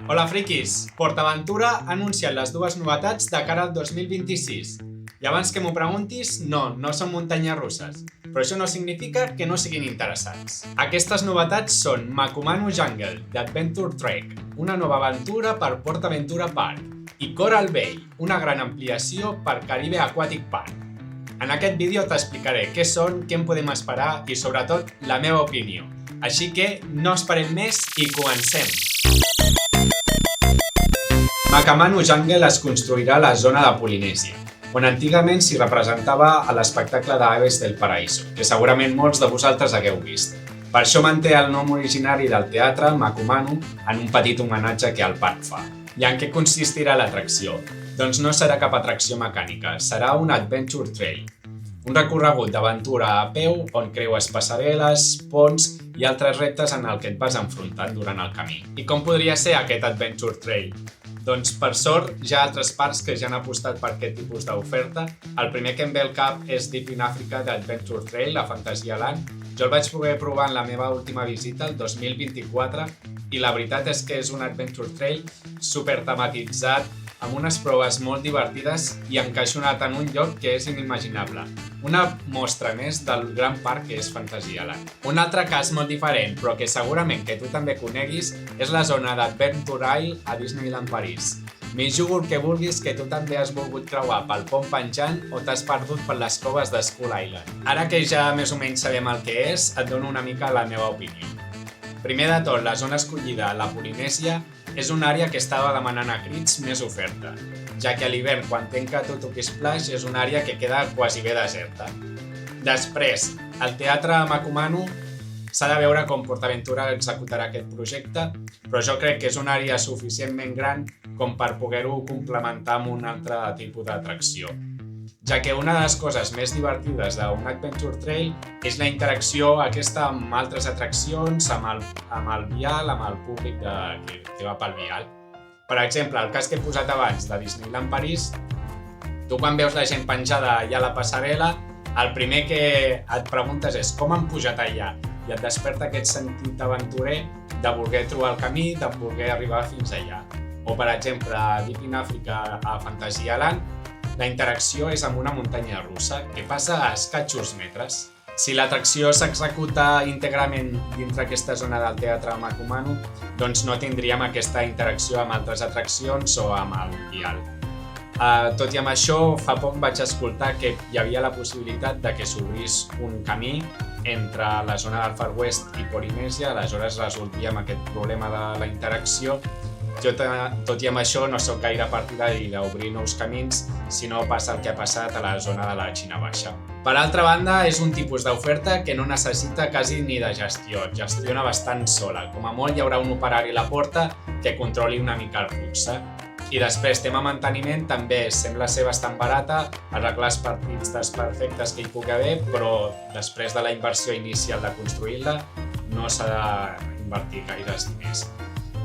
Hola friquis! PortAventura ha anunciat les dues novetats de cara al 2026. I abans que m'ho preguntis, no són muntanyes russes, però això no significa que no siguin interessants. Aquestes novetats són Makumanu Jungle, d'Adventure Trek, una nova aventura per PortAventura Park, i Coral Bay, una gran ampliació per Caribe Aquatic Park. En aquest vídeo t'explicaré què són, què en podem esperar i, sobretot, la meva opinió. Així que no esperem més i comencem! Makumanu Jungle es construirà a la zona de Polinèsia, on antigament s'hi representava a l'espectacle d'Aves del Paraíso, que segurament molts de vosaltres hagueu vist. Per això manté el nom originari del teatre, Makumanu, en un petit homenatge que el parc fa. I en què consistirà l'atracció? Doncs no serà cap atracció mecànica, serà un Adventure Trail. Un recorregut d'aventura a peu on creues passarel·les, ponts i altres reptes en el que et vas enfrontant durant el camí. I com podria ser aquest Adventure Trail? Doncs per sort hi ha altres parcs que ja han apostat per aquest tipus d'oferta. El primer que em ve al cap és Deep in Africa d'Adventure Trail a Fantasyland. Jo el vaig poder provar en la meva última visita, el 2024, i la veritat és que és un Adventure Trail super tematitzat, amb unes proves molt divertides i encaixonat en un lloc que és inimaginable. Una mostra més del gran parc que és Fantasyland. Un altre cas molt diferent, però que segurament que tu també coneguis, és la zona d'Adventure Isle a Disneyland París. M'hi jugo el que vulguis que tu també has volgut creuar pel pont penjant o t'has perdut per les coves de Skull Island. Ara que ja més o menys sabem el que és, et dono una mica la meva opinió. Primer de tot, la zona escollida, la Polinèsia, és una àrea que estava demanant a crits més oferta, ja que a l'hivern, quan tanca Tutuki Splash, és una àrea que queda quasi bé deserta. Després, el teatre Makumanu s'ha de veure com PortAventura executarà aquest projecte, però jo crec que és una àrea suficientment gran com per poder-ho complementar amb un altre tipus d'atracció. Ja que una de les coses més divertides d'un Adventure Trail és la interacció aquesta amb altres atraccions, amb el vial, amb el públic que va pel vial. Per exemple, el cas que he posat abans de Disneyland París, tu quan veus la gent penjada allà a la passarel·la, el primer que et preguntes és com han pujat allà, i et desperta aquest sentit aventurer de voler trobar el camí, de voler arribar fins allà. O, per exemple, a Deep in Africa a Fantasyland, la interacció és amb una muntanya russa que passa a escassos metres. Si l'atracció s'executa íntegrament dintre aquesta zona del teatre Makumanu, doncs no tindríem aquesta interacció amb altres atraccions o amb el vial. Tot i amb això, fa poc vaig escoltar que hi havia la possibilitat de que s'obrís un camí entre la zona del Far West i Polinèsia, aleshores resoldríem aquest problema de la interacció. Jo, tot i amb això, no sóc gaire partidari d'obrir nous camins si no passa el que ha passat a la zona de la Xina Baixa. Per altra banda, és un tipus d'oferta que no necessita quasi ni de gestió, gestiona bastant sola. Com a molt hi haurà un operari a la porta que controli una mica el flux. I després, tema manteniment, també sembla ser bastant barata, arreglar els partits desperfectes que hi pugui haver, però després de la inversió inicial de construir-la no s'ha d'invertir gaires diners.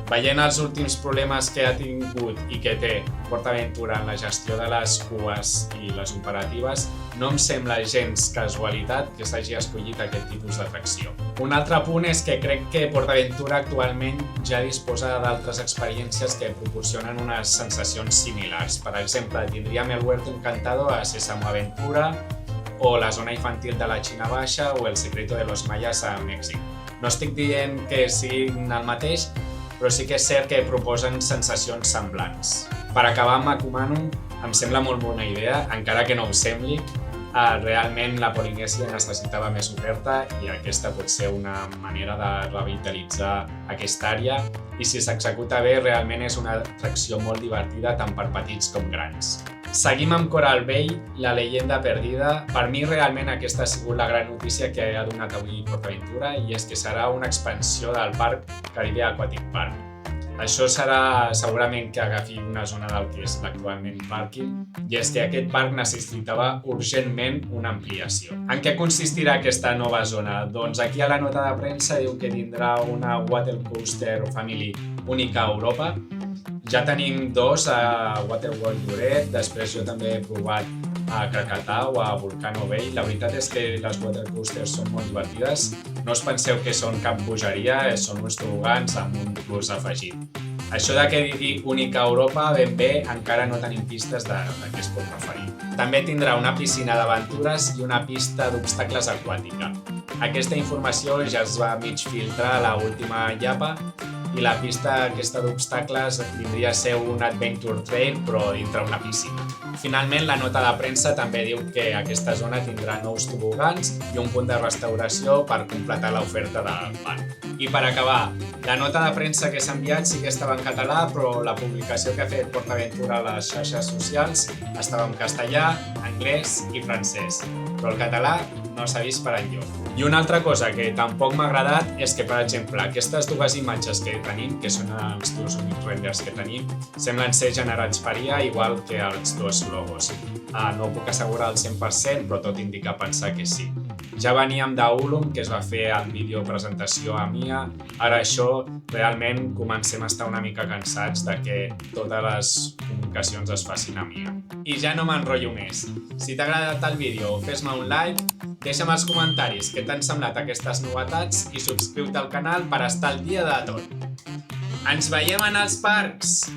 Veient els últims problemes que ha tingut i que té PortAventura en la gestió de les cues i les operatives, no em sembla gens casualitat que s'hagi escollit aquest tipus d'atracció. Un altre punt és que crec que PortAventura actualment ja disposa d'altres experiències que proporcionen unes sensacions similars. Per exemple, tindríem el Huerto Encantado a Sésamo Aventura o la zona infantil de la Xina Baixa o el Secreto de los Mayas a Mèxic. No estic dient que siguin el mateix, però sí que és cert que proposen sensacions semblants. Per acabar amb Makumanu, em sembla molt bona idea, encara que no ho sembli. Realment la Polinèsia necessitava més oferta i aquesta pot ser una manera de revitalitzar aquesta àrea i si s'executa bé realment és una atracció molt divertida tant per petits com grans. Seguim amb Coral Bay, la leyenda perdida. Per mi realment aquesta ha sigut la gran notícia que ha donat avui PortAventura i és que serà una expansió del parc Caribe Aquatic Park. Això serà segurament que agafi una zona del que és actualment pàrquing i és que aquest parc necessitava urgentment una ampliació. En què consistirà aquesta nova zona? Doncs aquí a la nota de premsa diu que tindrà una Water Coaster Family única a Europa. Ja tenim dos a Waterworld Lloret, després jo també he provat a Krakatau o a Volcano Bay. La veritat és que les watercoasters són molt divertides. No us penseu que són cap bogeria, són uns tobogans amb un plus afegit. Això de que digui única a Europa, ben bé, encara no tenim pistes de què es pot referir. També tindrà una piscina d'aventures i una pista d'obstacles aquàtica. Aquesta informació ja es va mig filtrar a l'última llapa i la pista aquesta d'obstacles vindria a ser un adventure trail però dintre una piscina. Finalment, la nota de premsa també diu que aquesta zona tindrà nous tobogans i un punt de restauració per completar l'oferta del parc. I per acabar, la nota de premsa que s'ha enviat sí que estava en català, però la publicació que ha fet PortAventura a les xarxes socials estava en castellà, anglès i francès, però el català no s'ha vist per enlloc. I una altra cosa que tampoc m'ha agradat és que, per exemple, aquestes dues imatges que tenim, que són els dos únics renders que tenim, semblen ser generats per IA igual que els dos logos. No ho puc assegurar al 100%, però tot indica pensar que sí. Ja veníem d'Ulum, que es va fer el vídeo presentació a MIA, ara això realment comencem a estar una mica cansats de que totes les comunicacions es facin a MIA. I ja no m'enrotllo més. Si t'ha agradat el vídeo, fes-me un like, deixa'm als comentaris què t'han semblat aquestes novetats i subscriu-te al canal per estar al dia de tot. Ens veiem en els parcs!